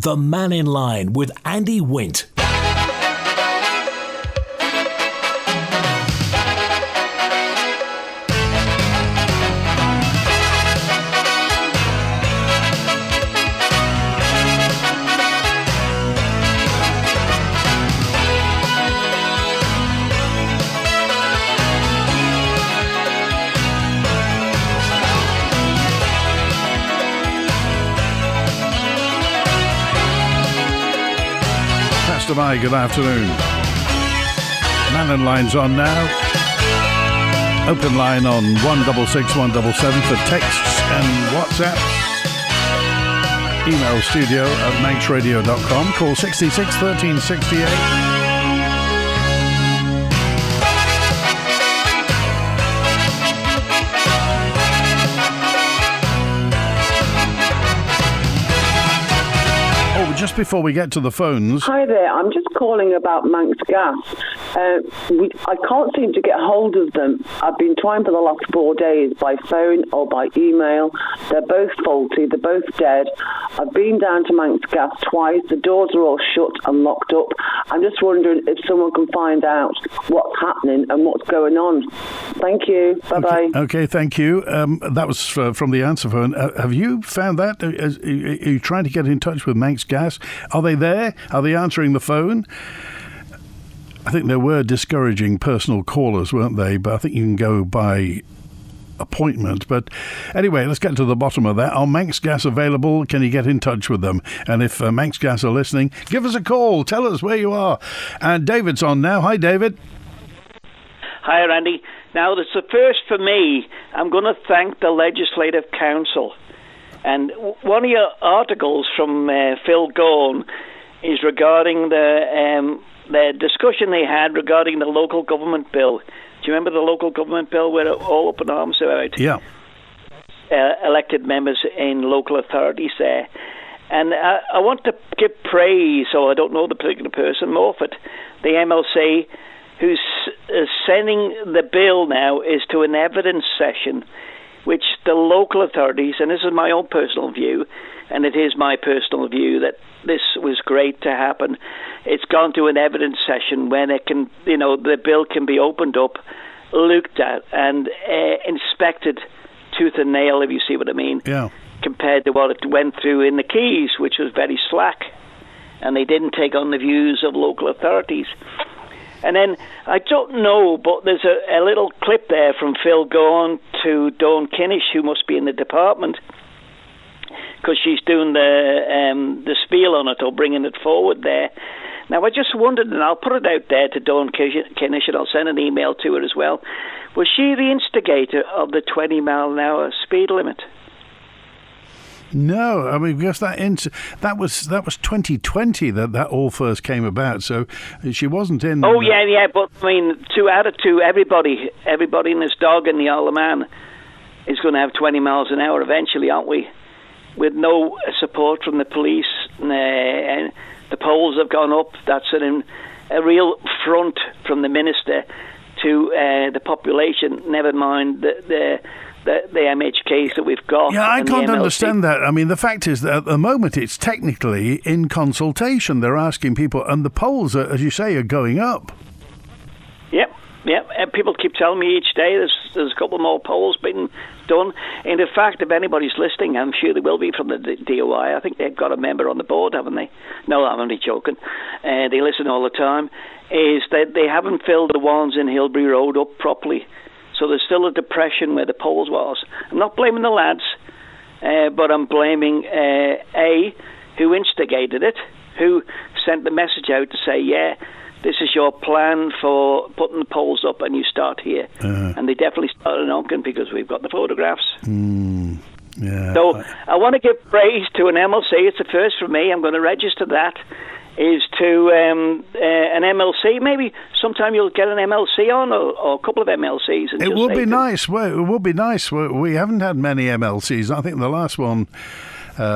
The Mannin Line with Andy Wint. Good afternoon. Mannin Line's on now. Open line on 166 177 for texts and WhatsApp. Email studio@manxradio.com. Call 66 1368. Just before we get to the phones... Hi there, I'm just calling about Manx Gas. I can't seem to get hold of them. I've been trying for the last 4 days by phone or by email. They're both faulty, they're both dead. I've been down to Manx Gas twice. The doors are all shut and locked up. I'm just wondering if someone can find out what's happening and what's going on. Thank you. Bye-bye. Okay, thank you. That was from the answer phone. Have you found that? Are you trying to get in touch with Manx Gas? Are they there? Are they answering the phone? I think there were discouraging personal callers, weren't they? But I think you can go by appointment. But anyway, let's get to the bottom of that. Are Manx Gas available? Can you get in touch with them? And if Manx Gas are listening, give us a call. Tell us where you are. And David's on now. Hi, David. Hi, Randy. Now, it's the first for me. I'm going to thank the Legislative Council. And one of your articles from Phil Gorn is regarding the discussion they had regarding the local government bill. Do you remember the local government bill where all up in arms about elected members in local authorities there? And I want to give praise, or I don't know the particular person, Morford, the MLC, who's sending the bill now is to an evidence session, which the local authorities, and this is my own personal view, and it is my personal view that this was great to happen. It's gone to an evidence session when it can, the bill can be opened up, looked at, and inspected tooth and nail, if you see what I mean. Yeah. Compared to what it went through in the Keys, which was very slack, and they didn't take on the views of local authorities. And then, I don't know, but there's a little clip there from Phil Gorn to Dawn Kinnish, who must be in the department, because she's doing the spiel on it, or bringing it forward there. Now, I just wondered, and I'll put it out there to Dawn Kinnish, and I'll send an email to her as well, was she the instigator of the 20-mile-an-hour speed limit? No, I mean, because that was 2020 that all first came about. So she wasn't in. Oh yeah, but I mean, to add it to everybody and his dog in the Isle of Man is going to have 20 miles an hour eventually, aren't we? With no support from the police, and the polls have gone up. That's a real front from the minister to the population. Never mind the MHKs that we've got. Yeah, I can't understand that. I mean, the fact is that at the moment it's technically in consultation. They're asking people, and the polls, as you say, are going up. Yep. And people keep telling me each day there's a couple more polls being done. And in fact, if anybody's listening, I'm sure they will be from the DOI. I think they've got a member on the board, haven't they? No, I'm only joking. They listen all the time. Is that they haven't filled the ones in Hilbury Road up properly. So there's still a depression where the polls was. I'm not blaming the lads, but I'm blaming who instigated it, who sent the message out to say, yeah, this is your plan for putting the polls up and you start here. And they definitely started in Onken because we've got the photographs. Yeah. So I want to give praise to an MLC. It's a first for me. I'm going to register that. Is to an MLC. Maybe sometime you'll get an MLC on, or a couple of MLCs. And it would be nice. Well, it would be nice. We haven't had many MLCs. I think the last one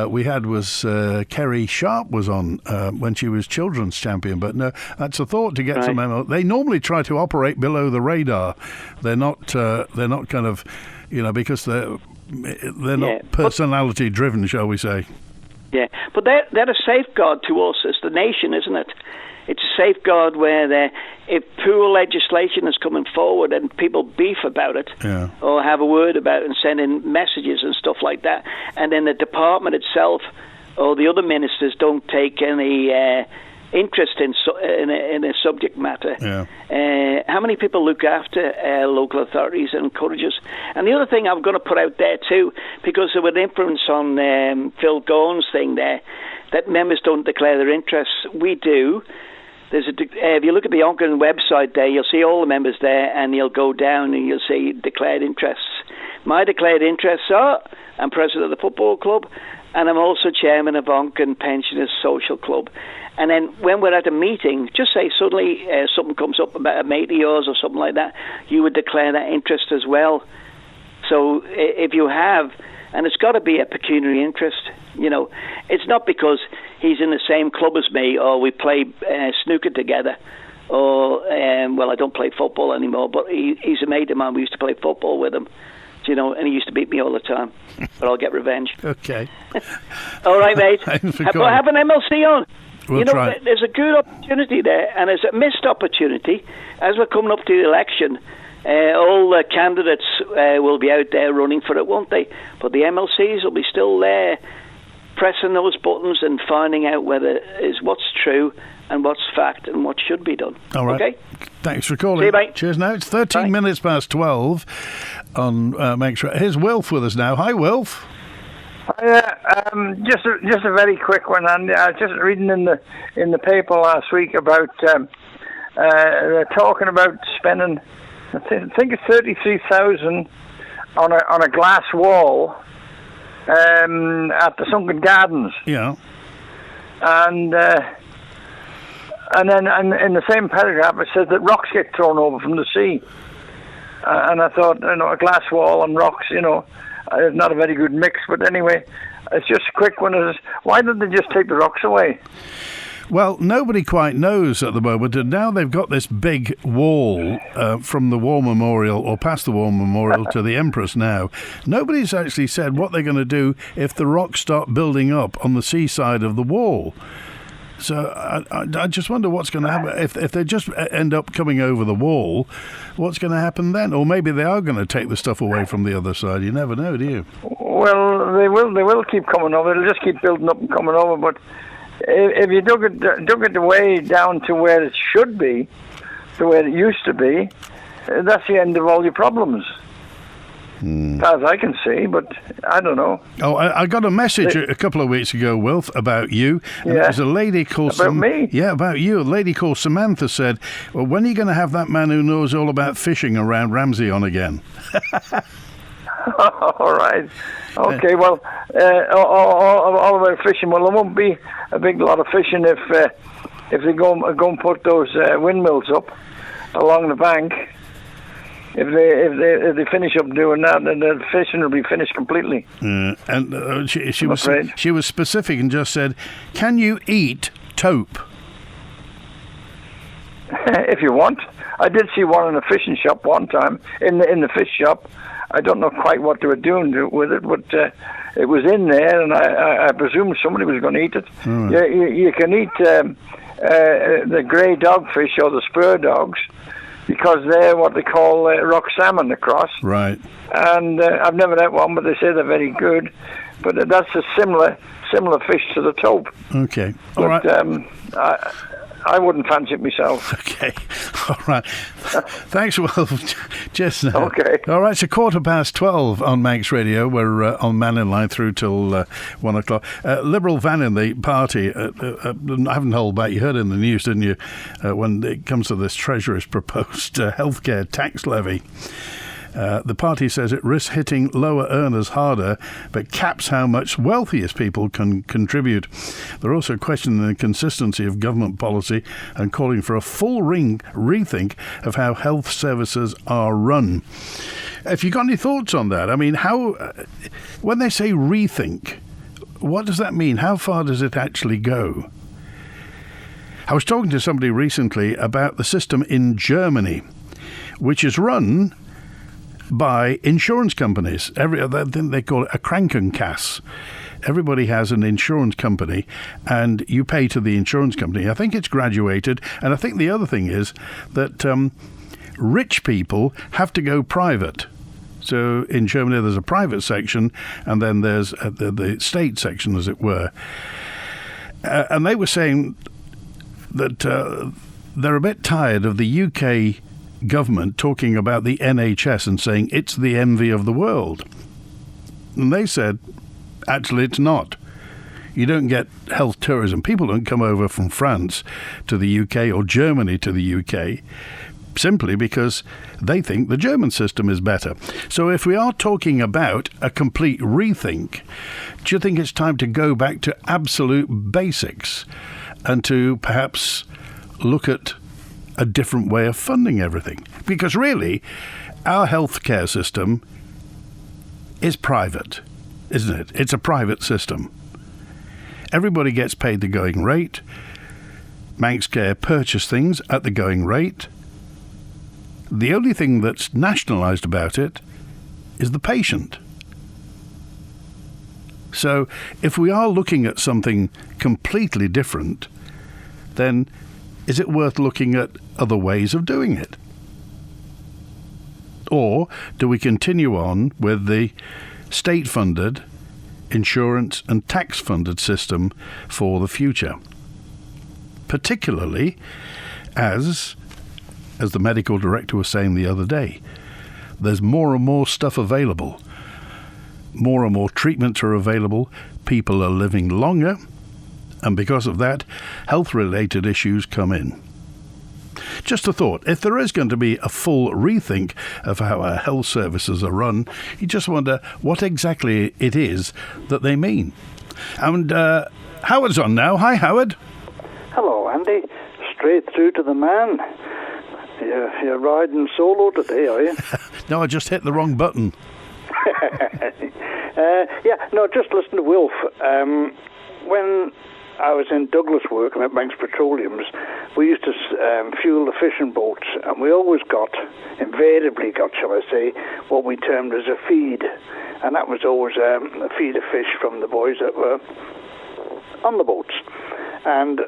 we had was Kerry Sharp was on when she was children's champion. But no, that's a thought to get some MLC. They normally try to operate below the radar. They're not kind of, because they're not personality driven, shall we say. Yeah, but they're a safeguard to us as the nation, isn't it? It's a safeguard where if poor legislation is coming forward and people beef about it or have a word about it and send in messages and stuff like that, and then the department itself or the other ministers don't take any interest in a subject matter. Yeah. How many people look after local authorities and encourage us? And the other thing I'm going to put out there too, because there was an influence on Phil Gorn's thing there, that members don't declare their interests. We do. If you look at the Onken website there, you'll see all the members there, and you'll go down and you'll see declared interests. My declared interests are, I'm president of the football club, and I'm also chairman of Onken Pensioners Social Club. And then when we're at a meeting, just say suddenly something comes up about a mate of yours or something like that, you would declare that interest as well. So if you have, and it's got to be a pecuniary interest, it's not because he's in the same club as me or we play snooker together or, I don't play football anymore, but he's a mate of mine. We used to play football with him, and he used to beat me all the time. But I'll get revenge. Okay. All right, mate. Have an MLC on. We'll try. There's a good opportunity there, and there's a missed opportunity. As we're coming up to the election, all the candidates will be out there running for it, won't they? But the MLCs will be still there, pressing those buttons and finding out what's true and what's fact and what should be done. All right. Okay? Thanks for calling. See you, mate. Cheers now. It's 13 minutes past 12 on Make Sure. Here's Wilf with us now. Hi, Wilf. Just a very quick one, Andy. I was just reading in the paper last week about they're talking about spending, I think it's 33,000 on a glass wall at the Sunken Gardens. Yeah. And then in the same paragraph it says that rocks get thrown over from the sea. And I thought, a glass wall and rocks, it's not a very good mix. But anyway, it's just a quick one. Why don't they just take the rocks away? Well, nobody quite knows at the moment, and now they've got this big wall from the War Memorial, or past the War Memorial, to the Empress now. Nobody's actually said what they're going to do if the rocks start building up on the seaside of the wall. So I just wonder what's going to happen. If they just end up coming over the wall, what's going to happen then? Or maybe they are going to take the stuff away from the other side. You never know, do you? Well, they will keep coming over. They'll just keep building up and coming over, but if you dug it way down to where it should be, to where it used to be, that's the end of all your problems. As far as I can see, but I don't know. Oh, I got a message a couple of weeks ago, Wilf, about you. And it was a lady called... About me? Yeah, about you. A lady called Samantha said, well, when are you going to have that man who knows all about fishing around Ramsey on again? All right. Okay, well, all about fishing. Well, there won't be a big lot of fishing if they go and put those windmills up along the bank. If they finish up doing that, then the fishing will be finished completely. And she was specific and just said, "Can you eat taupe?" If you want. I did see one in a fishing shop one time in the fish shop. I don't know quite what they were doing with it, but it was in there, and I presume somebody was going to eat it. You can eat the grey dogfish or the spur dogs, because they're what they call rock salmon across. Right. And I've never had one, but they say they're very good. But that's a similar fish to the taupe. Okay. All right. I wouldn't fancy it myself. Okay. All right. Thanks, Will. Just now. Okay. All right, it's 12:15 on Manx Radio. We're on Mannin Line through till 1 o'clock. Liberal van in the party, I haven't held back. You heard in the news, didn't you, when it comes to this Treasurer's proposed healthcare tax levy. The party says it risks hitting lower earners harder, but caps how much wealthiest people can contribute. They're also questioning the consistency of government policy and calling for a full rethink of how health services are run. Have you got any thoughts on that? I mean, when they say rethink, what does that mean? How far does it actually go? I was talking to somebody recently about the system in Germany, which is run by insurance companies. They call it a Krankenkasse. everybody has an insurance company, and you pay to the insurance company. I think it's graduated, and I think the other thing is that rich people have to go private. So in Germany, there's a private section, and then there's the state section, as it were. And they were saying that they're a bit tired of the UK government talking about the NHS and saying it's the envy of the world. And they said, actually, it's not. You don't get health tourism. People don't come over from France to the UK or Germany to the UK simply because they think the German system is better. So if we are talking about a complete rethink, do you think it's time to go back to absolute basics and to perhaps look at a different way of funding everything? Because really, our healthcare system is private, isn't it? It's a private system. Everybody gets paid the going rate. Manx Care purchase things at the going rate. The only thing that's nationalised about it is the patient. So if we are looking at something completely different, then is it worth looking at other ways of doing it? Or do we continue on with the state-funded, insurance and tax-funded system for the future? Particularly as the medical director was saying the other day, there's more and more stuff available. More and more treatments are available. People are living longer. And because of that, health-related issues come in. Just a thought, if there is going to be a full rethink of how our health services are run, you just wonder what exactly it is that they mean. And Howard's on now. Hi, Howard. Hello, Andy. Straight through to the man. You're riding solo today, are you? No, I just hit the wrong button. Just listen to Wilf. When I was in Douglas working at Manx Petroleums, we used to fuel the fishing boats, and we always invariably got, shall I say, what we termed as a feed. And that was always a feed of fish from the boys that were on the boats. And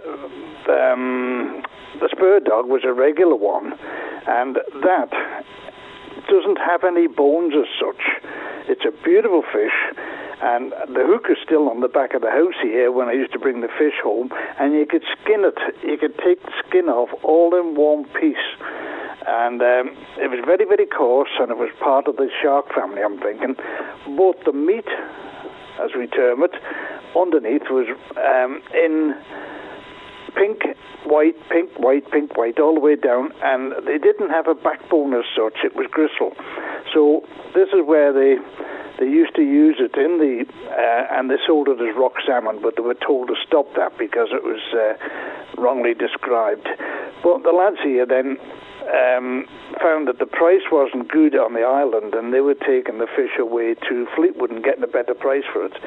the Spur Dog was a regular one, and that doesn't have any bones as such. It's a beautiful fish, and the hook is still on the back of the house here when I used to bring the fish home, and you could skin it. You could take the skin off all in one piece. And it was very, very coarse, and it was part of the shark family, I'm thinking. But the meat, as we term it, underneath was in pink, white, all the way down, and they didn't have a backbone as such. It was gristle. So this is where they used to use it in the, and they sold it as rock salmon, but they were told to stop that because it was wrongly described. But the lads here then found that the price wasn't good on the island, and they were taking the fish away to Fleetwood and getting a better price for it.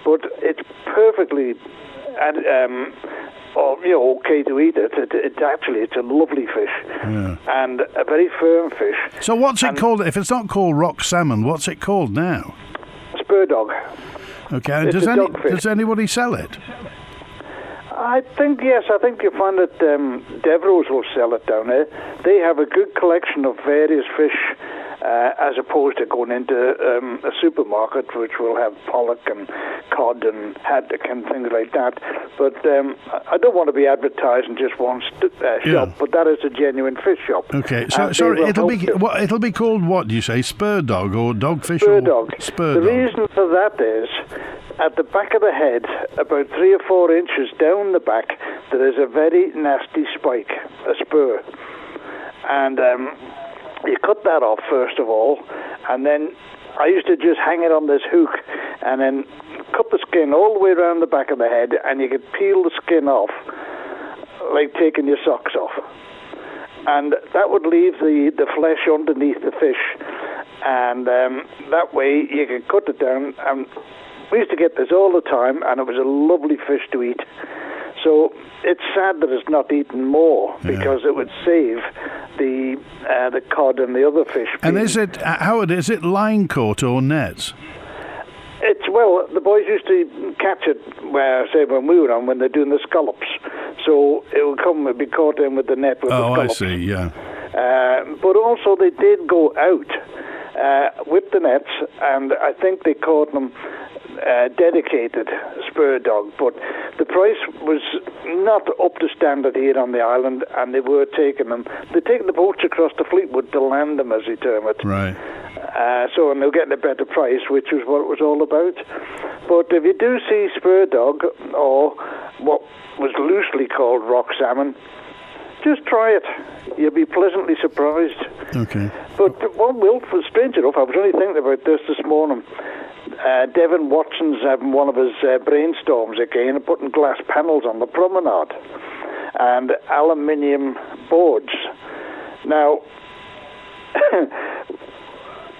But it's perfectly okay to eat it. It's a lovely fish, and a very firm fish. So what's it called? If it's not called rock salmon, what's it called now? Spur Dog. Okay, and does anybody sell it? I think yes. I think you find that Devereux will sell it down there. They have a good collection of various fish, as opposed to going into a supermarket which will have pollock and cod and haddock and things like that. But I don't want to be advertising just one shop, but that is a genuine fish shop. Okay, so sorry, it'll be called what do you say, Spur Dog or Dogfish? Spur Dog. Spur The Dog. reason for that is, at the back of the head, about 3 or 4 inches down the back, there is a very nasty spike, a spur. And you cut that off, first of all, and then I used to just hang it on this hook and then cut the skin all the way around the back of the head, and you could peel the skin off like taking your socks off. And that would leave the flesh underneath the fish, and that way you could cut it down. And we used to get this all the time, and it was a lovely fish to eat. So it's sad that it's not eaten more, because it would save the cod and the other fish. And is it, Howard, is it line caught or nets? It's well, the boys used to catch it when we were on, when they're doing the scallops. So it would be caught in with the net with the scallops. I see, yeah. But also they did go out with the nets, and I think they caught them dedicated Spur Dog, but the price was not up to standard here on the island, and they were taking them. They're taking the boats across to Fleetwood to land them, as they term it. Right. And they were getting a better price, which was what it was all about. But if you do see Spur Dog, or what was loosely called rock salmon, just try it. You'll be pleasantly surprised. Okay. But what will, strange enough, I was only thinking about this morning. Devin Watson's having one of his brainstorms again and putting glass panels on the promenade and aluminium boards. Now,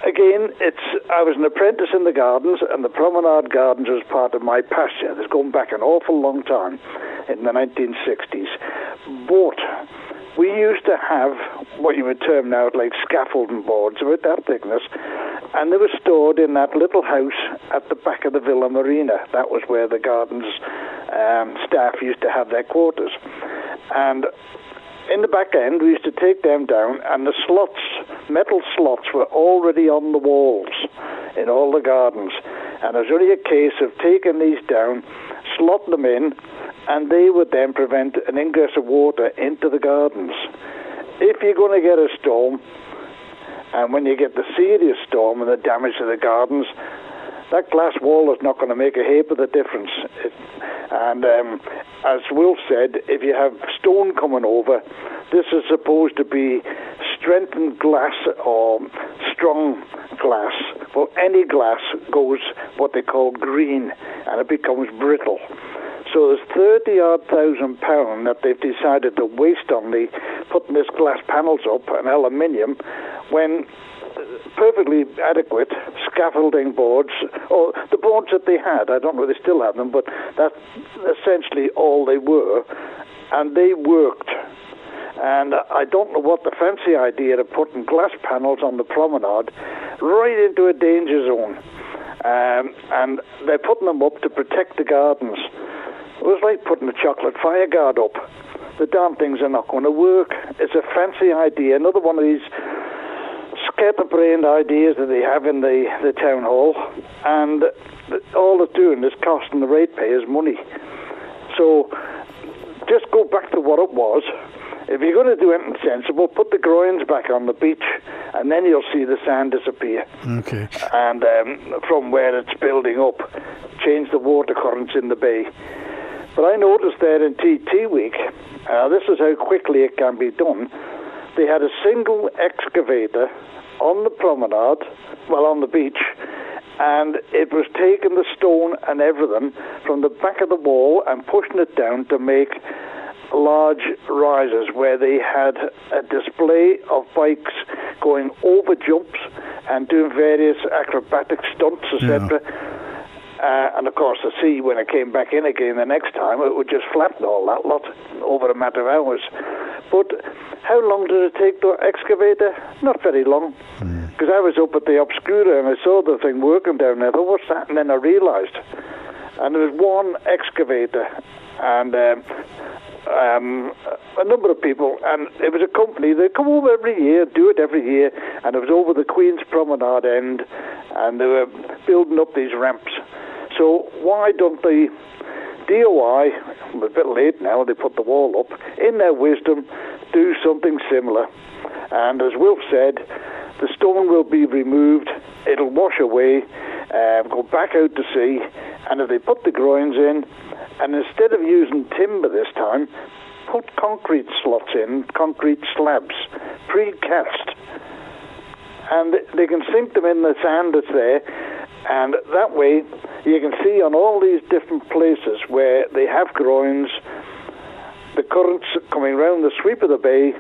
again, I was an apprentice in the gardens, and the Promenade Gardens was part of my pasture. It's going back an awful long time, in the 1960s. But we used to have what you would term now like scaffolding boards about that thickness, and they were stored in that little house at the back of the Villa Marina. That was where the gardens staff used to have their quarters. And in the back end, we used to take them down, and the slots, metal slots, were already on the walls in all the gardens. And it was only a case of taking these down, slotting them in, and they would then prevent an ingress of water into the gardens. If you're going to get a storm, and when you get the serious storm and the damage to the gardens, that glass wall is not going to make a heap of the difference. As Will said, if you have stone coming over, this is supposed to be strengthened glass or strong glass. Well, any glass goes what they call green, and it becomes brittle. So there's £30,000 that they've decided to waste on putting this glass panels up and aluminium, when perfectly adequate scaffolding boards, or the boards that they had, I don't know if they still have them, but that's essentially all they were, and they worked. And I don't know what the fancy idea of putting glass panels on the promenade right into a danger zone. And they're putting them up to protect the gardens. It was like putting a chocolate fire guard up. The darn things are not going to work. It's a fancy idea, another one of these scatterbrained ideas that they have in the town hall, and all they're doing is costing the ratepayers money. So just go back to what it was. If you're going to do anything sensible, put the groins back on the beach, and then you'll see the sand disappear. Okay. And from where it's building up, change the water currents in the bay. But I noticed there in TT Week, this is how quickly it can be done. They had a single excavator on the promenade, on the beach, and it was taking the stone and everything from the back of the wall and pushing it down to make large risers where they had a display of bikes going over jumps and doing various acrobatic stunts, etc. And of course the sea, when it came back in again the next time, it would just flatten all that lot over a matter of hours. But how long did it take the excavator? Not very long. Because I was up at the Obscura and I saw the thing working down there. I thought, what's that? And then I realised. And there was one excavator and a number of people, and it was a company. They come over every year, do it every year, and it was over the Queen's Promenade end, and they were building up these ramps. So why don't the DOI, a bit late now, they put the wall up, in their wisdom, do something similar? And as Wilf said, the stone will be removed, it'll wash away, go back out to sea, and if they put the groins in, and instead of using timber this time, put concrete slots in, concrete slabs, precast. And they can sink them in the sand that's there, and that way you can see on all these different places where they have groins, the currents coming round the sweep of the bay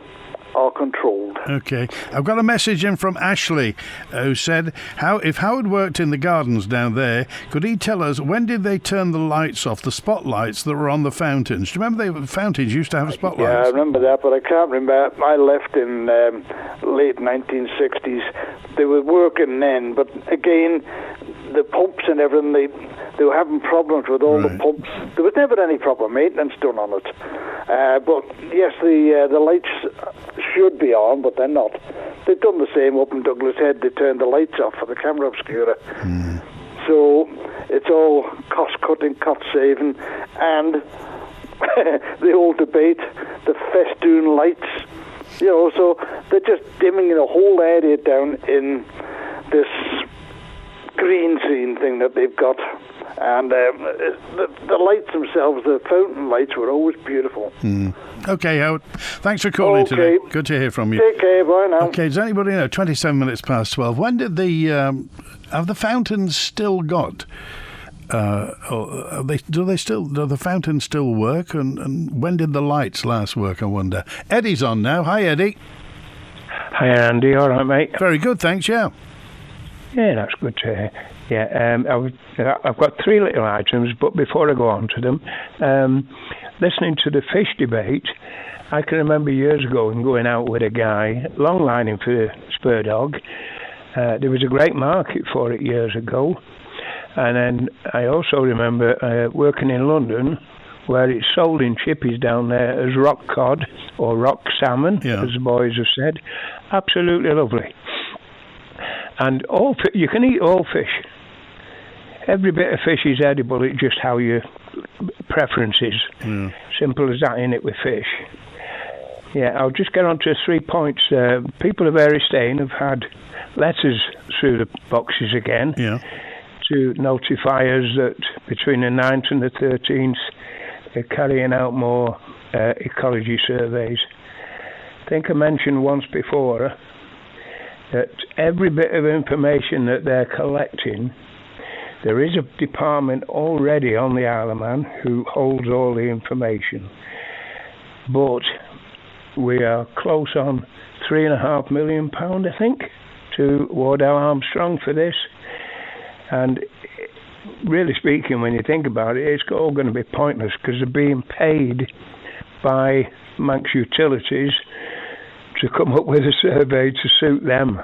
are controlled. Okay. I've got a message in from Ashley who said, if Howard worked in the gardens down there, could he tell us when did they turn the lights off, the spotlights that were on the fountains? Do you remember the fountains used to have spotlights? Yeah, I remember that, but I can't remember. I left in late 1960s. They were working then, but again, the pumps and everything, they were having problems with all the pumps. There was never any proper maintenance done on it. But yes, the lights should be on, but they're not. They've done the same up in Douglas Head. They turned the lights off for the camera obscurer. So it's all cost-cutting, cost-saving, and the old debate, the festoon lights, so they're just dimming the whole area down in this green scene thing that they've got. And the lights themselves, the fountain lights, were always beautiful. Okay, Howard. Thanks for calling today. Good to hear from you. Take care. Bye now. Okay, does anybody know? 27 minutes past 12. When did have the fountains still got? Do the fountains still work? And when did the lights last work? I wonder. Eddie's on now. Hi, Eddie. Hi, Andy. All right, mate. Very good, thanks. Yeah. Yeah, that's good to hear. Yeah, I've got three little items, but before I go on to them, listening to the fish debate, I can remember years ago going out with a guy, long lining for Spur Dog. There was a great market for it years ago. And then I also remember working in London, where it's sold in chippies down there as rock cod or rock salmon, as the boys have said. Absolutely lovely. And you can eat all fish. Every bit of fish is edible. It's just how your preference is. Simple as that, innit, with fish. Yeah, I'll just get on to 3 points. People of Eristane have had letters through the boxes again to notify us that between the 9th and the 13th they're carrying out more ecology surveys. I think I mentioned once before that every bit of information that they're collecting, there is a department already on the Isle of Man who holds all the information. But we are close on £3.5 million, I think, to Wardell Armstrong for this. And really speaking, when you think about it, it's all going to be pointless because they're being paid by Manx Utilities to come up with a survey to suit them.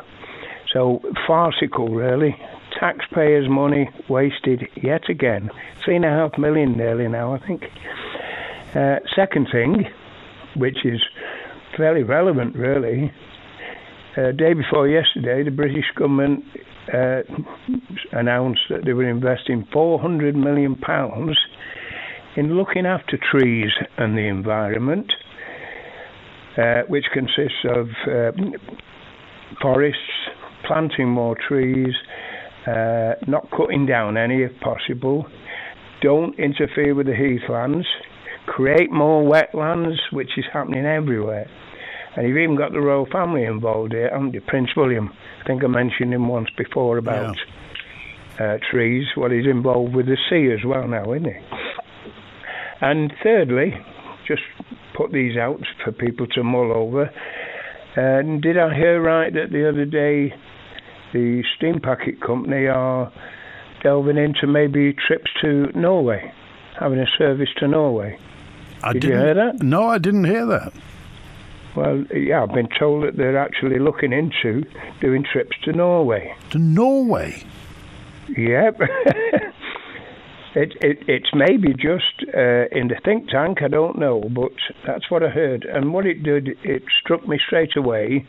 So farcical, really. Taxpayers' money wasted yet again. £3.5 million nearly now, I think. Second thing, which is fairly relevant, really. Day before yesterday, the British government announced that they were investing £400 million in looking after trees and the environment, which consists of forests, planting more trees, not cutting down any if possible, don't interfere with the heathlands, create more wetlands, which is happening everywhere. And you've even got the royal family involved here, haven't you? Prince William. I think I mentioned him once before about trees. Well, he's involved with the sea as well now, isn't he? And thirdly, just put these out for people to mull over. Did I hear right that the other day the steam packet company are delving into maybe trips to Norway, having a service to Norway? Did you hear that? No, I didn't hear that. Well, yeah, I've been told that they're actually looking into doing trips to Norway. To Norway? Yep. It's maybe just in the think tank, I don't know, but that's what I heard. And what it did, it struck me straight away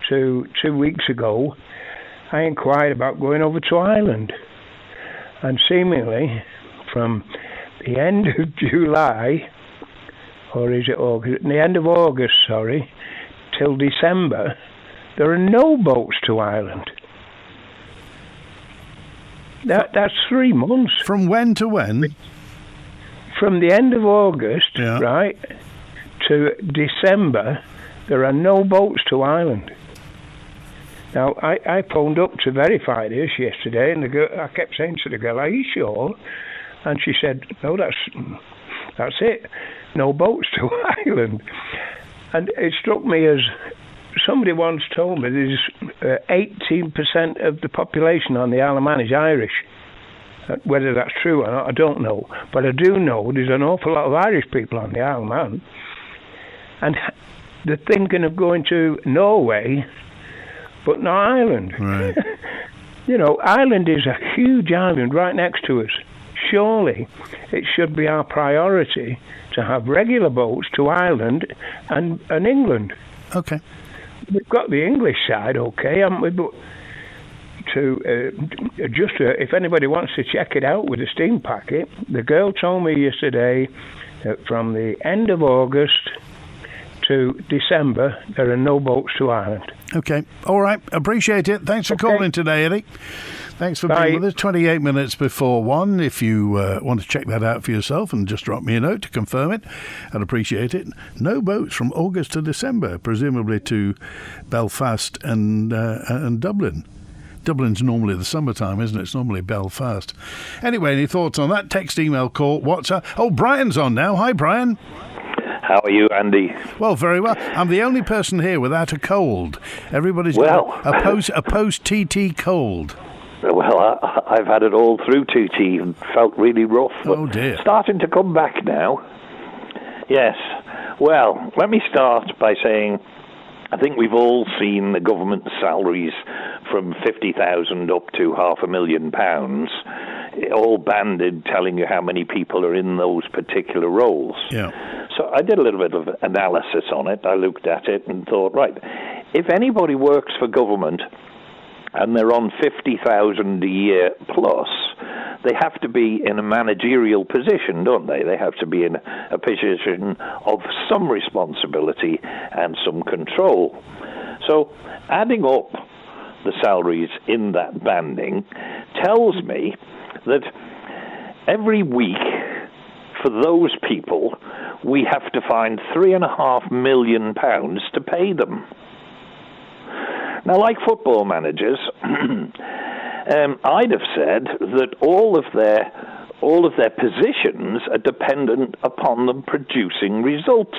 to 2 weeks ago. I inquired about going over to Ireland. And seemingly, from the end of July, or is it August? The end of August, till December, there are no boats to Ireland. That's 3 months. From when to when? From the end of August, right, to December, there are no boats to Ireland. Now, I phoned up to verify this yesterday, and I kept saying to the girl, "Are you sure?" And she said, "No, that's it. No boats to Ireland." And it struck me as somebody once told me there's 18% of the population on the Isle of Man is Irish. Whether that's true or not, I don't know. But I do know there's an awful lot of Irish people on the Isle of Man. And they're thinking of going to Norway, but not Ireland. Right. You know, Ireland is a huge island right next to us. Surely it should be our priority to have regular boats to Ireland and England. Okay. We've got the English side, okay, haven't we? But if anybody wants to check it out with a steam packet, the girl told me yesterday that from the end of August to December, there are no boats to Ireland. Okay. All right. Appreciate it. Thanks for calling today, Eddie. Thanks for being with us. 28 minutes before 1. If you want to check that out for yourself and just drop me a note to confirm it, I'd appreciate it. No boats from August to December, presumably to Belfast and Dublin. Dublin's normally the summertime, isn't it? It's normally Belfast. Anyway, any thoughts on that? Text, email, call, WhatsApp. Oh, Brian's on now. Hi, Brian. How are you, Andy? Well, very well. I'm the only person here without a cold. Everybody's got a post-TT cold. Well, I've had it all through TT and felt really rough. Oh, dear. Starting to come back now. Yes. Well, let me start by saying I think we've all seen the government salaries from 50,000 up to £500,000, all banded telling you how many people are in those particular roles. Yeah. So I did a little bit of analysis on it. I looked at it and thought, right, if anybody works for government and they're on 50,000 a year plus, they have to be in a managerial position, don't they? They have to be in a position of some responsibility and some control. So adding up the salaries in that banding tells me that every week for those people we have to find £3.5 million to pay them. Now, like football managers, I'd have said that all of their positions are dependent upon them producing results.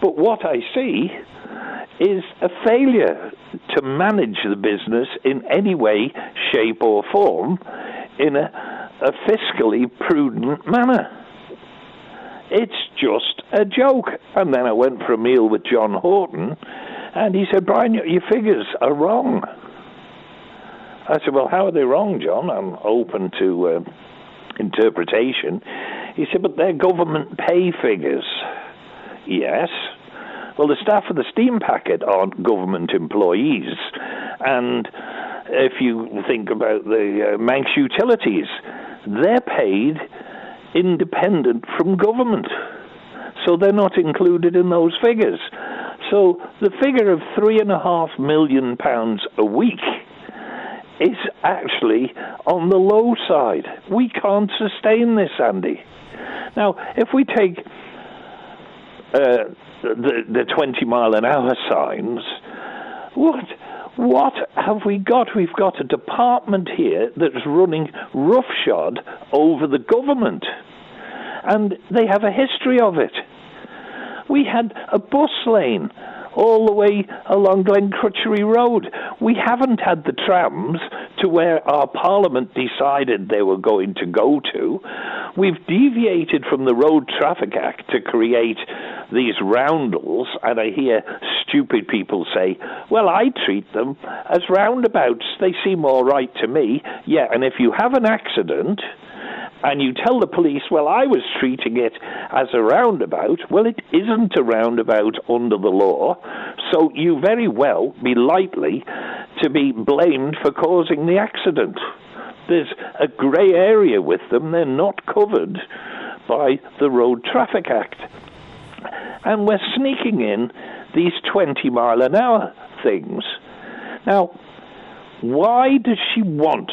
But what I see is a failure to manage the business in any way, shape or form in a fiscally prudent manner. It's just a joke. And then I went for a meal with John Horton, and he said, Brian, your figures are wrong. I said, well, how are they wrong, John? I'm open to interpretation. He said, but they're government pay figures. Yes. Well, the staff of the steam packet aren't government employees. And if you think about the Manx utilities, they're paid independent from government. So they're not included in those figures. So the figure of £3.5 million a week is actually on the low side. We can't sustain this, Andy. Now, if we take the 20-mile-an-hour signs, what have we got? We've got a department here that's running roughshod over the government, and they have a history of it. We had a bus lane all the way along Glencrutchery Road. We haven't had the trams to where our Parliament decided they were going to go to. We've deviated from the Road Traffic Act to create these roundels, and I hear stupid people say, well, I treat them as roundabouts. They seem all right to me. Yeah, and if you have an accident and you tell the police, well, I was treating it as a roundabout, well, it isn't a roundabout under the law, so you very well be likely to be blamed for causing the accident. There's a grey area with them. They're not covered by the Road Traffic Act. And we're sneaking in these 20-mile-an-hour things. Now, why does she want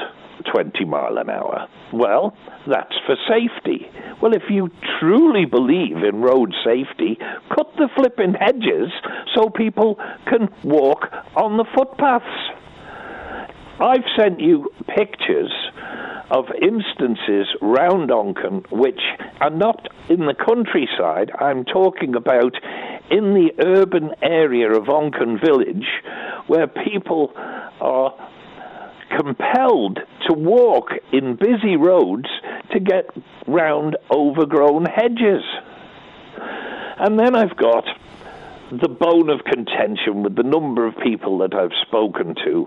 20 mile an hour? Well, that's for safety. Well, if you truly believe in road safety, cut the flipping hedges so people can walk on the footpaths. I've sent you pictures of instances round Onchan which are not in the countryside. I'm talking about in the urban area of Onchan village, where people are compelled to walk in busy roads to get round overgrown hedges. And then I've got the bone of contention with the number of people that I've spoken to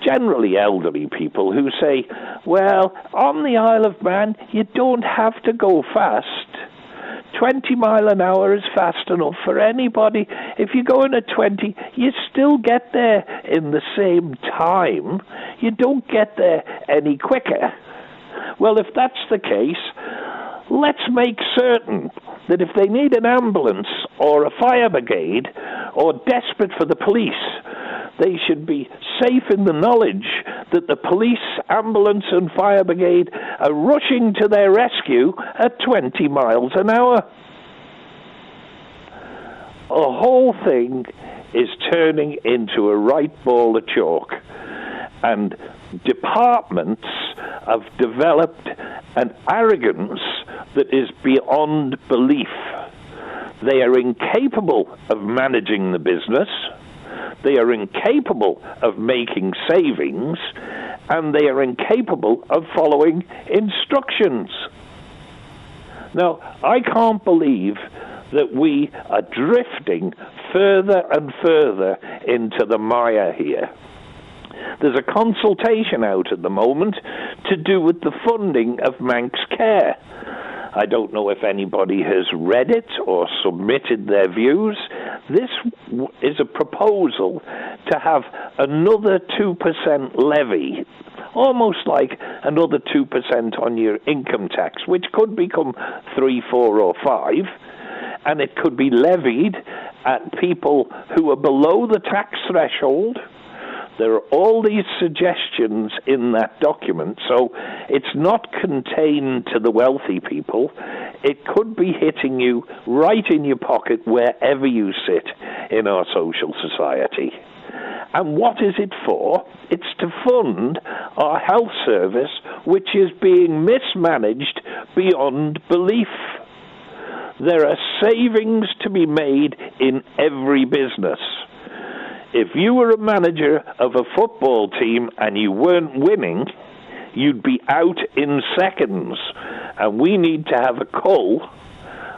generally elderly people who say, well, on the Isle of Man, you don't have to go fast. 20 mile an hour is fast enough for anybody. If you go in at 20, you still get there in the same time. You don't get there any quicker. Well, if that's the case, let's make certain that if they need an ambulance or a fire brigade or desperate for the police, they should be safe in the knowledge that the police, ambulance and fire brigade are rushing to their rescue at 20 miles an hour. The whole thing is turning into a right ball of chalk, and departments have developed an arrogance that is beyond belief. They are incapable of managing the business. They are incapable of making savings, and they are incapable of following instructions. Now, I can't believe that we are drifting further and further into the mire here. There's a consultation out at the moment to do with the funding of Manx Care. I don't know if anybody has read it or submitted their views. This is a proposal to have another 2% levy, almost like another 2% on your income tax, which could become 3, 4 or 5, and it could be levied at people who are below the tax threshold. There are all these suggestions in that document, so it's not contained to the wealthy people. It could be hitting you right in your pocket wherever you sit in our social society. And what is it for? It's to fund our health service, which is being mismanaged beyond belief. There are savings to be made in every business. If you were a manager of a football team and you weren't winning, you'd be out in seconds. And we need to have a cull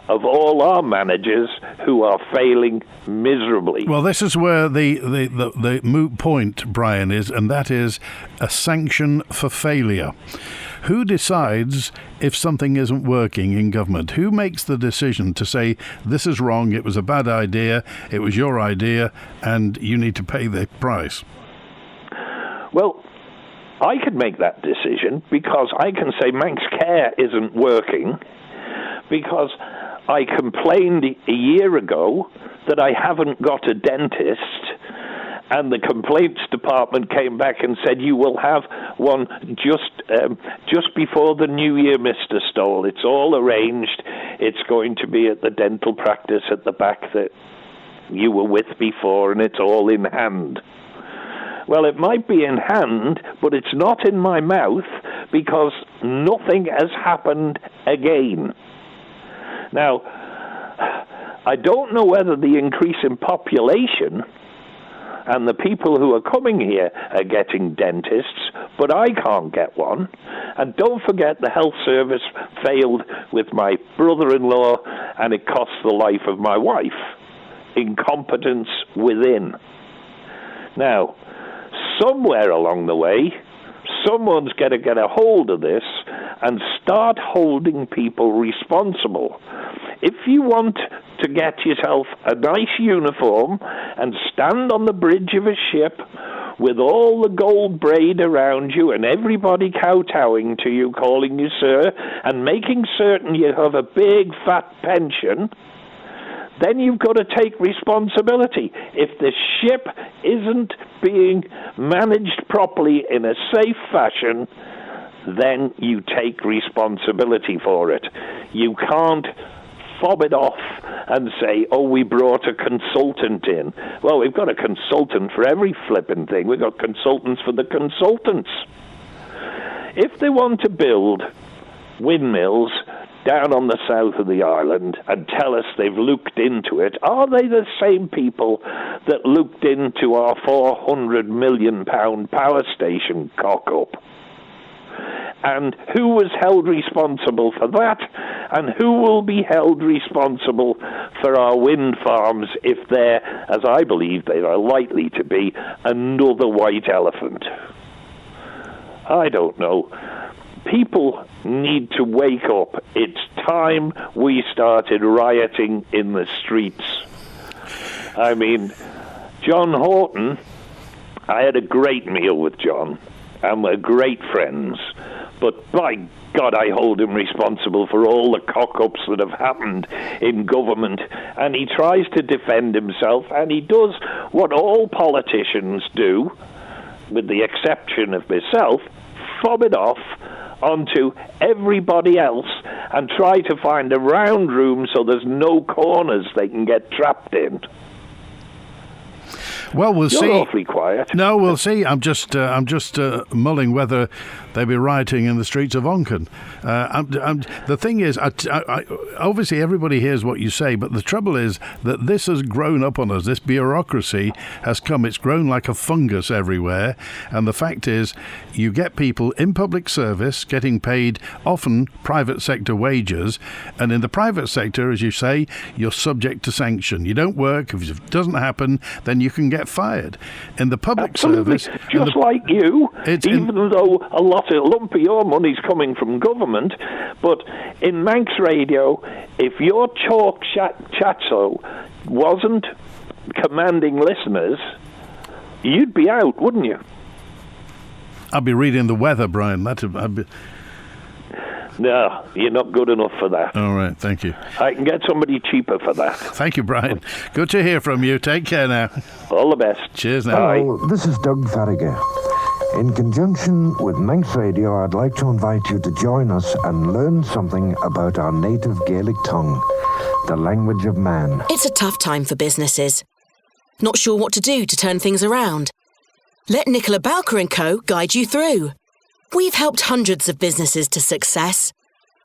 of all our managers who are failing miserably. Well, this is where the moot point, Brian, is, and that is a sanction for failure. Who decides if something isn't working in government? Who makes the decision to say, this is wrong, it was a bad idea, it was your idea, and you need to pay the price? Well, I could make that decision because I can say Manx Care isn't working because I complained a year ago that I haven't got a dentist, and the complaints department came back and said, you will have one just before the new year, Mr. Stoll. It's all arranged. It's going to be at the dental practice at the back that you were with before, and it's all in hand. Well, it might be in hand, but it's not in my mouth because nothing has happened again. Now, I don't know whether the increase in population and the people who are coming here are getting dentists, but I can't get one. And don't forget the health service failed with my brother-in-law, and it cost the life of my wife. Incompetence within. Now, somewhere along the way, someone's got to get a hold of this and start holding people responsible. If you want to get yourself a nice uniform and stand on the bridge of a ship with all the gold braid around you and everybody kowtowing to you, calling you sir, and making certain you have a big fat pension, then you've got to take responsibility. If the ship isn't being managed properly in a safe fashion, then you take responsibility for it. You can't fob it off and say, oh, we brought a consultant in. Well, we've got a consultant for every flipping thing. We've got consultants for the consultants. If they want to build windmills down on the south of the island and tell us they've looked into it, are they the same people that looked into our £400 million power station cock-up? And who was held responsible for that? And who will be held responsible for our wind farms if they're, as I believe they are likely to be, another white elephant? I don't know. People need to wake up. It's time we started rioting in the streets. I mean, John Horton, I had a great meal with John, and we're great friends. But by God, I hold him responsible for all the cock-ups that have happened in government. And he tries to defend himself, and he does what all politicians do, with the exception of myself, fob it off onto everybody else and try to find a round room so there's no corners they can get trapped in. Well, we'll see. You're awfully quiet. No, we'll see. I'm just mulling whether they'll be rioting in the streets of Onken. The thing is, I, obviously everybody hears what you say, but the trouble is that this has grown up on us. This bureaucracy has come. It's grown like a fungus everywhere. And the fact is, you get people in public service getting paid often private sector wages. And in the private sector, as you say, you're subject to sanction. You don't work. If it doesn't happen, then you can get fired. In the public service, just like you, even though a lump of your money's coming from government, but in Manx Radio, if your chalk chatso wasn't commanding listeners, you'd be out, wouldn't you? I'd be reading the weather, Brian. No, you're not good enough for that. All right, thank you. I can get somebody cheaper for that. Thank you, Brian. Good to hear from you. Take care now. All the best. Cheers now. Hello, this is Doug Farragher. In conjunction with Manx Radio, I'd like to invite you to join us and learn something about our native Gaelic tongue, the language of man. It's a tough time for businesses. Not sure what to do to turn things around? Let Nicola Bowker & Co. guide you through. We've helped hundreds of businesses to success.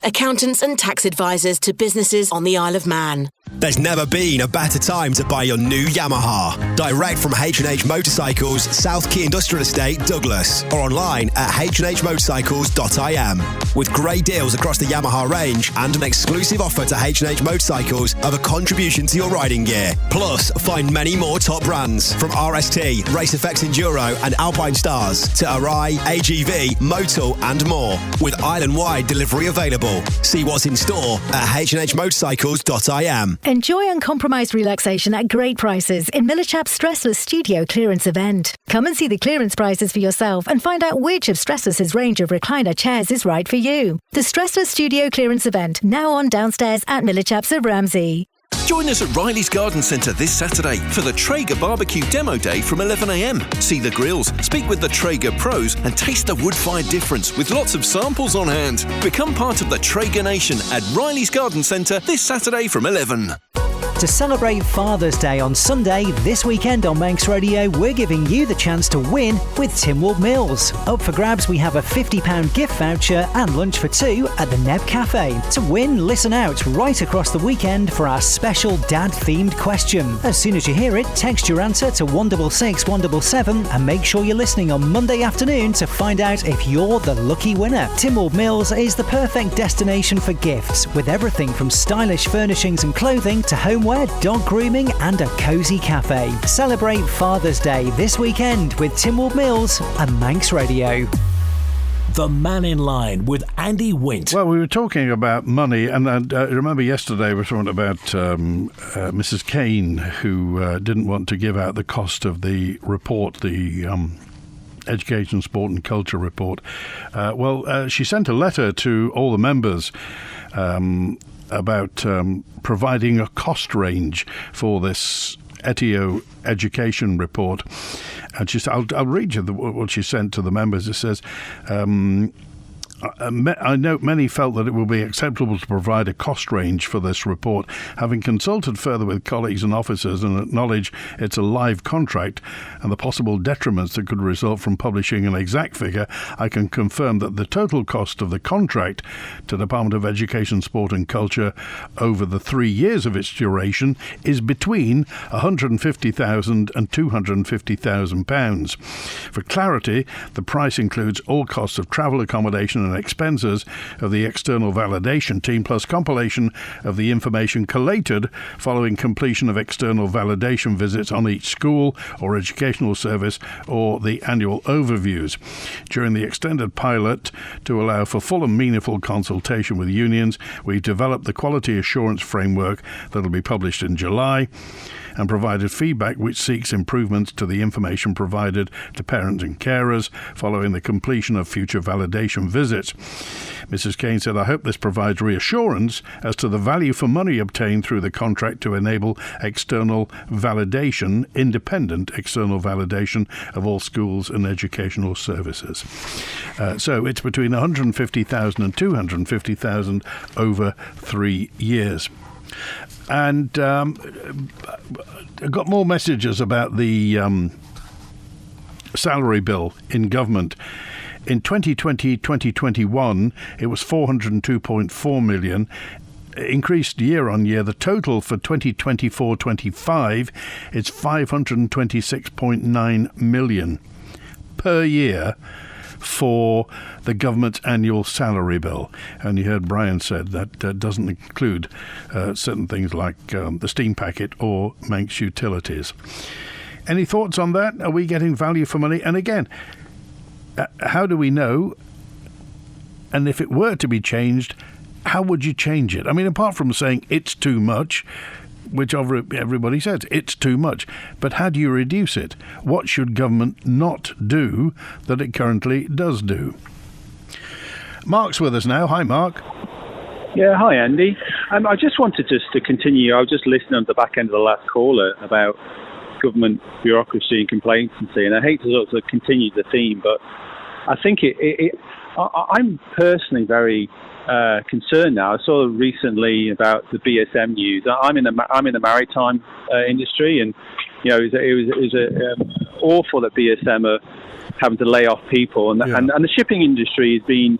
Accountants and tax advisors to businesses on the Isle of Man. There's never been a better time to buy your new Yamaha. Direct from H&H Motorcycles, South Key Industrial Estate, Douglas, or online at hnhmotorcycles.im. With great deals across the Yamaha range and an exclusive offer to H&H Motorcycles of a contribution to your riding gear. Plus, find many more top brands from RST, Race Effects Enduro and Alpine Stars to Arai, AGV, Motul and more. With island-wide delivery available. See what's in store at hnhmotorcycles.im. Enjoy uncompromised relaxation at great prices in Millichap's Stressless Studio clearance event. Come and see the clearance prices for yourself and find out which of Stressless's range of recliner chairs is right for you. The Stressless Studio clearance event, now on downstairs at Millichap's of Ramsey. Join us at Riley's Garden Centre this Saturday for the Traeger Barbecue Demo Day from 11am. See the grills, speak with the Traeger pros and taste the wood-fired difference with lots of samples on hand. Become part of the Traeger Nation at Riley's Garden Centre this Saturday from 11. To celebrate Father's Day on Sunday, this weekend on Manx Radio, we're giving you the chance to win with Tynwald Mills. Up for grabs, we have a £50 gift voucher and lunch for two at the Neb Cafe. To win, listen out right across the weekend for our special dad-themed question. As soon as you hear it, text your answer to 166 177 and make sure you're listening on Monday afternoon to find out if you're the lucky winner. Tynwald Mills is the perfect destination for gifts, with everything from stylish furnishings and clothing to homeware, dog grooming and a cosy cafe. Celebrate Father's Day this weekend with Tynwald Mills and Manx Radio. The Mannin Line with Andy Wint. Well, we were talking about money, and I remember yesterday we were talking about Mrs. Kane, who didn't want to give out the cost of the report, the Education, Sport and Culture report. She sent a letter to all the members about providing a cost range for this ETIO education report. And she said, I'll read you what she sent to the members. It says, I note many felt that it will be acceptable to provide a cost range for this report. Having consulted further with colleagues and officers and acknowledge it's a live contract and the possible detriments that could result from publishing an exact figure, I can confirm that the total cost of the contract to the Department of Education, Sport and Culture over the 3 years of its duration is between £150,000 and £250,000. For clarity, the price includes all costs of travel, accommodation and expenses of the external validation team, plus compilation of the information collated following completion of external validation visits on each school or educational service, or the annual overviews. During the extended pilot, to allow for full and meaningful consultation with unions, we've developed the quality assurance framework that will be published in July, and provided feedback which seeks improvements to the information provided to parents and carers following the completion of future validation visits. Mrs. Kane said, "I hope this provides reassurance as to the value for money obtained through the contract to enable external validation, independent external validation of all schools and educational services." So it's between 150,000 and 250,000 over 3 years. And I've got more messages about the salary bill in government. In 2020-2021, it was 402.4 million, increased year on year. The total for 2024-25 is 526.9 million per year for the government's annual salary bill. And you heard Brian said that doesn't include certain things like the steam packet or Manx utilities. Any thoughts on that? Are we getting value for money? And again, how do we know? And if it were to be changed, how would you change it? I mean, apart from saying it's too much, which everybody says, it's too much. But how do you reduce it? What should government not do that it currently does do? Mark's with us now. Hi, Mark. Yeah, hi, Andy. I just wanted to continue. I was just listening on the back end of the last caller about government bureaucracy and complacency, and I hate to sort of continue the theme, but I think I'm personally very concerned now. I saw recently about the BSM news. I'm in the maritime industry, and you know it was awful that BSM are having to lay off people, and the shipping industry has been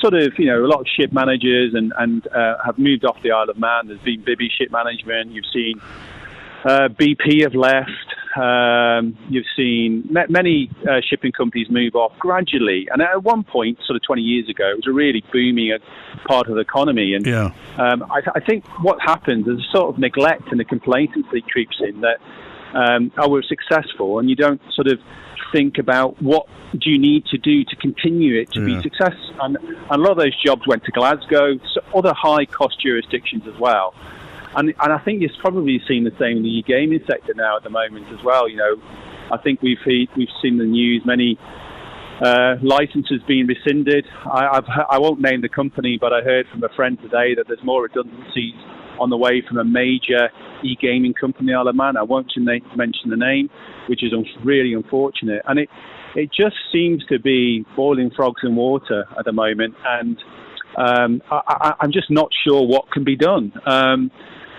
sort of, you know, a lot of ship managers and have moved off the Isle of Man. There's been Bibby ship management. You've seen BP have left. You've seen many shipping companies move off gradually. And at one point, sort of 20 years ago, it was a really booming part of the economy. And I think what happens is a sort of neglect and a complacency creeps in that, we're successful, and you don't sort of think about what do you need to do to continue it to be successful. And a lot of those jobs went to Glasgow, so other high-cost jurisdictions as well. And I think you've probably seen the same in the gaming sector now at the moment as well. You know, I think we've seen the news, many licenses being rescinded. I won't name the company, but I heard from a friend today that there's more redundancies on the way from a major e-gaming company, Isle of Man. I won't mention the name, which is really unfortunate. And it just seems to be boiling frogs in water at the moment. And I'm just not sure what can be done.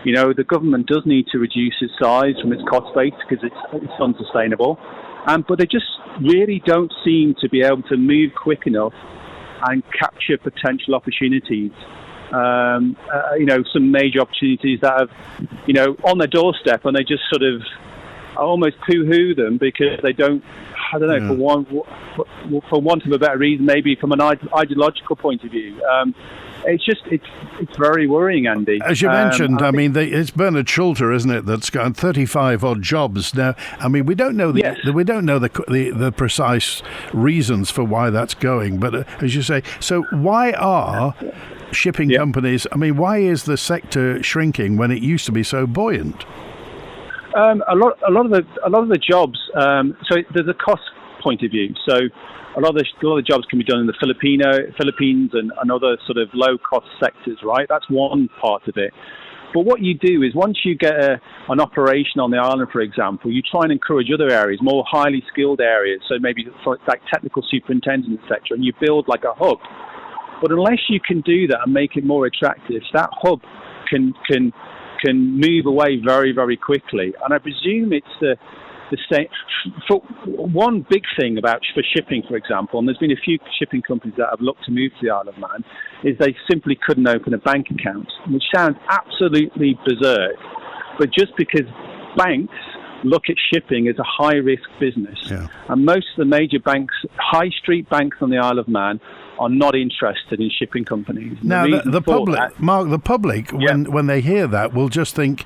You know, the government does need to reduce its size from its cost base because it's unsustainable. But they just really don't seem to be able to move quick enough and capture potential opportunities. You know, some major opportunities that have, you know, on their doorstep, and they just sort of almost poo-hoo them because they don't, I don't know, for want of a better reason, maybe from an ideological point of view. It's very worrying, Andy. As you mentioned, I mean, it's Bernard Schulter, isn't it, that's got 35 odd jobs now. I mean, we don't know the precise reasons for why that's going, but as you say, so why are shipping companies? I mean, why is the sector shrinking when it used to be so buoyant? A lot of the jobs. So there's a cost point of view. So a lot of the jobs can be done in the Philippines and other sort of low cost sectors, right? That's one part of it. But what you do is once you get an operation on the island, for example, you try and encourage other areas, more highly skilled areas. So maybe like technical superintendents, etc. And you build like a hub. But unless you can do that and make it more attractive, that hub can move away very, very quickly. And I presume it's the same. For one big thing for shipping, for example, and there's been a few shipping companies that have looked to move to the Isle of Man, is they simply couldn't open a bank account, which sounds absolutely berserk. But just because banks look at shipping as a high-risk business. Yeah. And most of the major banks, high street banks on the Isle of Man, are not interested in shipping companies. Now, the public, Mark, the public, when they hear that, will just think,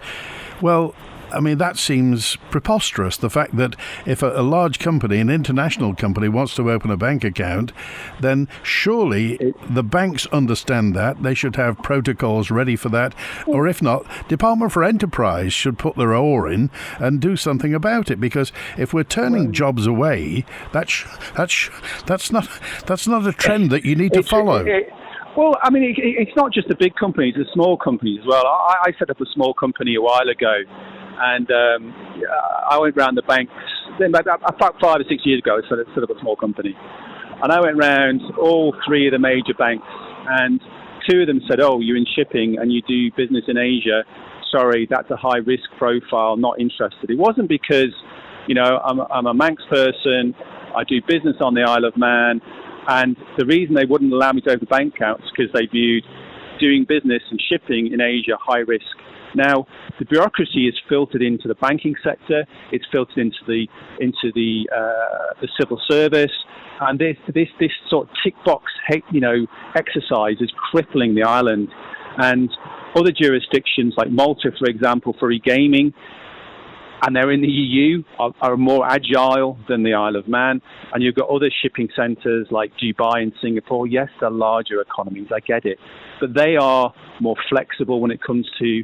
well, I mean, that seems preposterous. The fact that if a large company, an international company, wants to open a bank account, then surely the banks understand that. They should have protocols ready for that. Or if not, Department for Enterprise should put their oar in and do something about it. Because if we're turning jobs away, that's not a trend that you need to follow. Well, I mean, it's not just the big companies, the small companies as well. I set up a small company a while ago. And I went round the banks, about 5 or 6 years ago, I set up a small company. And I went round all 3 of the major banks, and 2 of them said, oh, you're in shipping and you do business in Asia. Sorry, that's a high risk profile, not interested. It wasn't because, I'm a Manx person, I do business on the Isle of Man, and the reason they wouldn't allow me to open bank accounts is because they viewed doing business and shipping in Asia high risk. Now, the bureaucracy is filtered into the banking sector. It's filtered into the civil service, and this sort of tick box, exercise is crippling the island. And other jurisdictions like Malta, for example, for e-gaming, and they're in the EU, are more agile than the Isle of Man. And you've got other shipping centres like Dubai and Singapore. Yes, they're larger economies, I get it, but they are more flexible when it comes to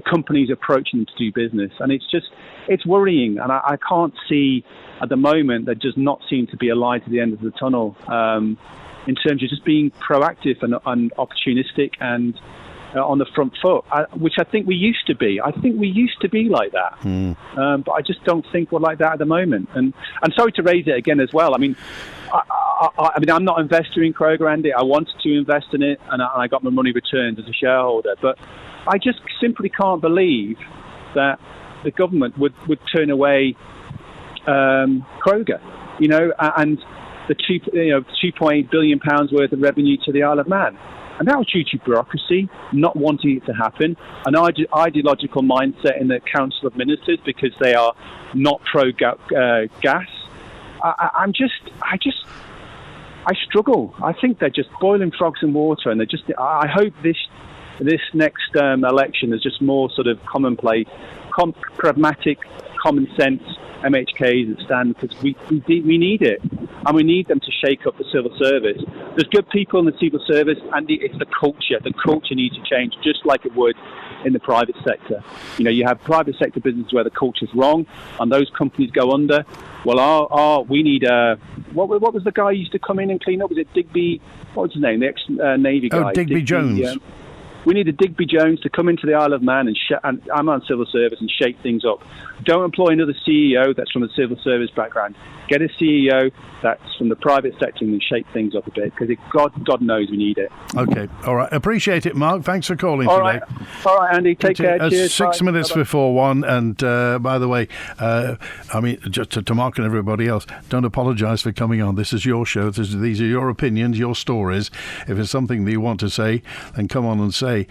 companies approaching them to do business. And it's worrying. And I can't see at the moment, there does not seem to be a light at the end of the tunnel in terms of just being proactive and opportunistic and on the front foot, which I think we used to be. I think we used to be like that. But I just don't think we're like that at the moment. And I'm sorry to raise it again as well. I mean, I'm not an investor in Kroger, Andy. I wanted to invest in it, and I got my money returned as a shareholder. But I just simply can't believe that the government would turn away Kroger, and the £2.8 billion worth of revenue to the Isle of Man. And that was due to bureaucracy, not wanting it to happen, an ideological mindset in the Council of Ministers because they are not pro-gas. I struggle. I think they're just boiling frogs in water, and I hope this next election is just more sort of commonplace, pragmatic, common sense MHKs that stand, because we need it, and we need them to shake up the civil service. There's good people in the civil service, and it's the culture. The culture needs to change, just like it would in the private sector. You have private sector businesses where the culture's wrong, and those companies go under. Well, we need what was the guy who used to come in and clean up? Was it Digby? What was his name? The ex-Navy guy. Oh, Digby Jones. We need a Digby Jones to come into the Isle of Man and I'm on civil service and shake things up. Don't employ another CEO that's from a civil service background. Get a CEO that's from the private sector and shake things up a bit, because God knows we need it. Okay, all right. Appreciate it, Mark. Thanks for calling today. All right, Andy. Take care. Cheers. 6 minutes before 1. And by the way, just to Mark and everybody else, don't apologise for coming on. This is your show. These are your opinions, your stories. If it's something that you want to say, then come on and say.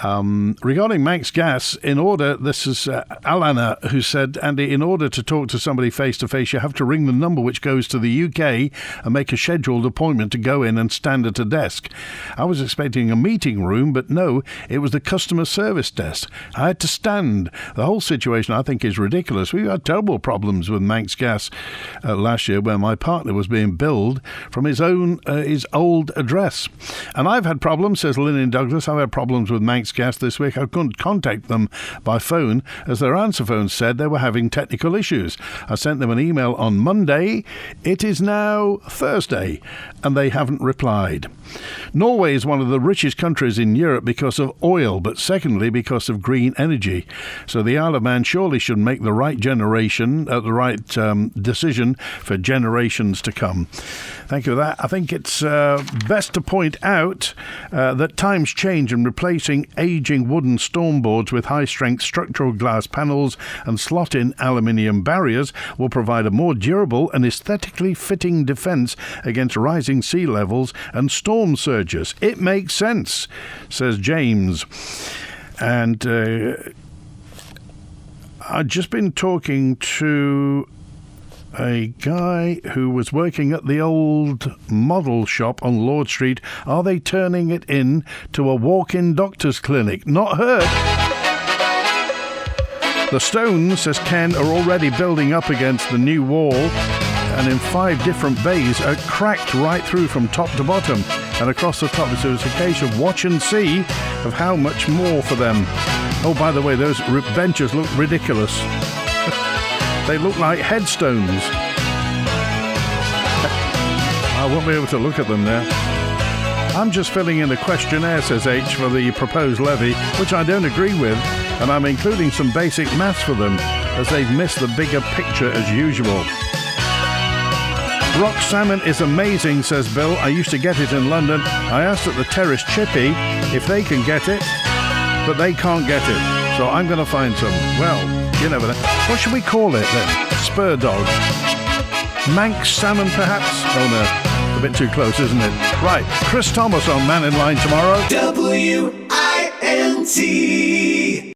Regarding Manx Gas, this is Alana who said, Andy, in order to talk to somebody face to face, you have to ring the number which goes to the UK and make a scheduled appointment to go in and stand at a desk. I was expecting a meeting room, but no, it was the customer service desk. I had to stand. The whole situation, I think, is ridiculous. We had terrible problems with Manx Gas last year, where my partner was being billed from his old address. And I've had problems, says Lynn in Douglas. I've had problems with Manx Gas this week. I couldn't contact them by phone as their answer phone said they were having technical issues. I sent them an email on Monday. It is now Thursday and they haven't replied. Norway is one of the richest countries in Europe because of oil, but secondly because of green energy. So the Isle of Man surely should make the right decision for generations to come. Thank you for that. I think it's best to point out that times change, and replacing aging wooden stormboards with high-strength structural glass panels and slot-in aluminium barriers will provide a more durable and aesthetically fitting defence against rising sea levels and storm surges. It makes sense, says James. And I've just been talking to a guy who was working at the old model shop on Lord Street. Are they turning it in to a walk-in doctor's clinic? Not heard. The stones, says Ken, are already building up against the new wall, and in 5 different bays are cracked right through from top to bottom and across the top. So it's a case of watch and see of how much more for them. Oh, by the way, those benches look ridiculous. They look like headstones. I won't be able to look at them now. I'm just filling in a questionnaire, says H, for the proposed levy, which I don't agree with, and I'm including some basic maths for them, as they've missed the bigger picture as usual. Rock salmon is amazing, says Bill. I used to get it in London. I asked at the Terrace Chippy if they can get it, but they can't get it. So I'm going to find some. Well, you never know. What should we call it then? Spur Dog? Manx salmon, perhaps? Oh no, a bit too close, isn't it? Right, Chris Thomas on Mannin Line tomorrow. WINT.